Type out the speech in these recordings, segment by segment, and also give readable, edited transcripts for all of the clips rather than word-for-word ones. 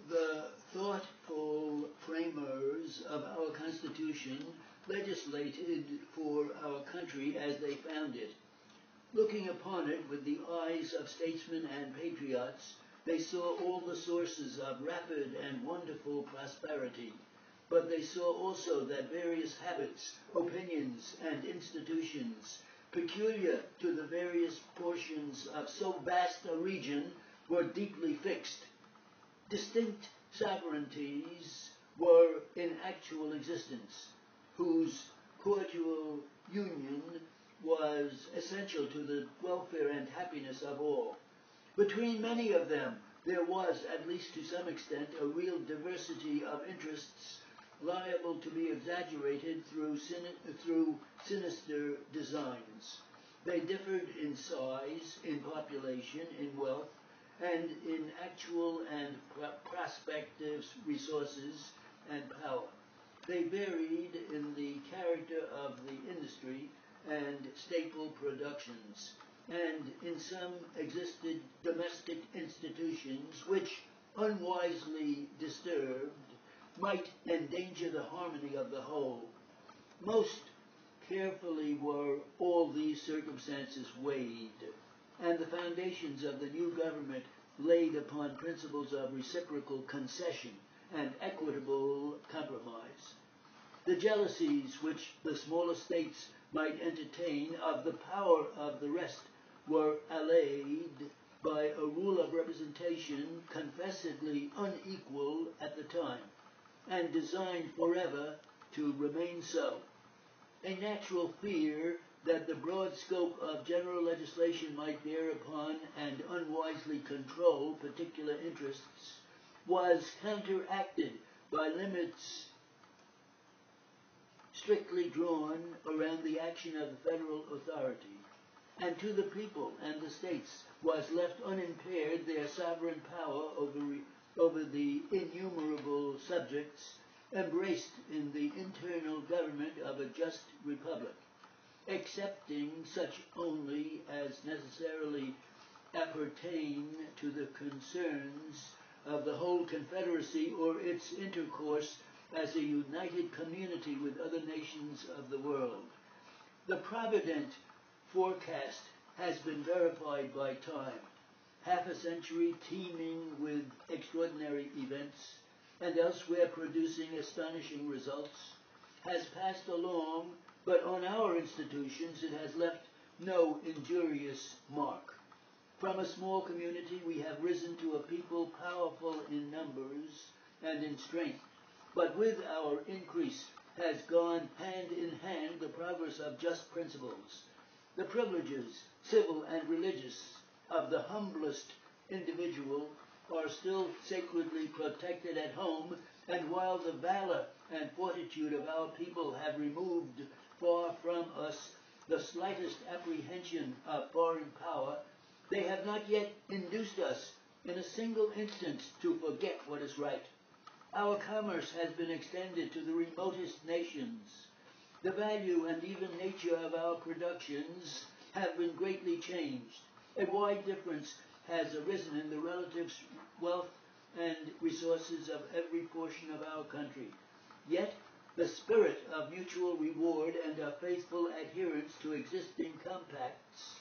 The thoughtful framers of our Constitution legislated for our country as they found it. Looking upon it with the eyes of statesmen and patriots, they saw all the sources of rapid and wonderful prosperity. But they saw also that various habits, opinions, and institutions peculiar to the various portions of so vast a region were deeply fixed. Distinct sovereignties were in actual existence, whose cordial union was essential to the welfare and happiness of all. Between many of them, there was, at least to some extent, a real diversity of interests liable to be exaggerated through sinister designs. They differed in size, in population, in wealth, and in actual and prospective resources and power. They varied in the character of the industry and staple productions, and in some existed domestic institutions which, unwisely disturbed, might endanger the harmony of the whole. Most carefully were all these circumstances weighed, and the foundations of the new government laid upon principles of reciprocal concession and equitable compromise. The jealousies which the smaller states might entertain of the power of the rest were allayed by a rule of representation confessedly unequal at the time, and designed forever to remain so. A natural fear that the broad scope of general legislation might bear upon and unwisely control particular interests was counteracted by limits strictly drawn around the action of the federal authority, and to the people and the states was left unimpaired their sovereign power over the innumerable subjects embraced in the internal government of a just republic, excepting such only as necessarily appertain to the concerns of the whole Confederacy or its intercourse as a united community with other nations of the world. The provident forecast has been verified by time. Half a century teeming with extraordinary events, and elsewhere producing astonishing results, has passed along, but on our institutions it has left no injurious mark. From a small community we have risen to a people powerful in numbers and in strength, but with our increase has gone hand in hand the progress of just principles. The privileges, civil and religious, of the humblest individual are still sacredly protected at home, and while the valor and fortitude of our people have removed far from us the slightest apprehension of foreign power, they have not yet induced us in a single instance to forget what is right. Our commerce has been extended to the remotest nations. The value and even nature of our productions have been greatly changed. A wide difference has arisen in the relative wealth and resources of every portion of our country. Yet, the spirit of mutual reward and of faithful adherence to existing compacts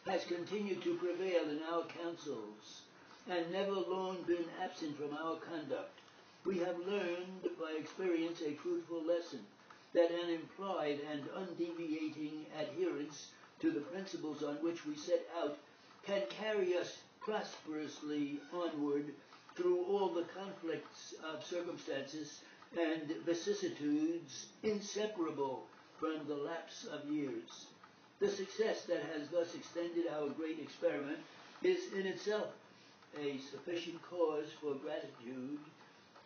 has continued to prevail in our councils, and never long been absent from our conduct. We have learned by experience a fruitful lesson, that an implied and undeviating adherence to the principles on which we set out can carry us prosperously onward through all the conflicts of circumstances and vicissitudes inseparable from the lapse of years. The success that has thus extended our great experiment is in itself a sufficient cause for gratitude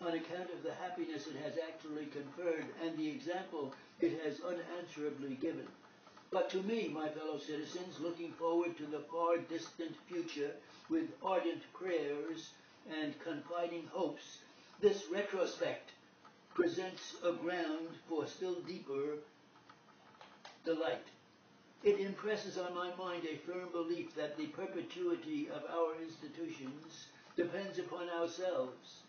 on account of the happiness it has actually conferred and the example it has unanswerably given. But to me, my fellow citizens, looking forward to the far distant future with ardent prayers and confiding hopes, this retrospect presents a ground for still deeper delight. It impresses on my mind a firm belief that the perpetuity of our institutions depends upon ourselves.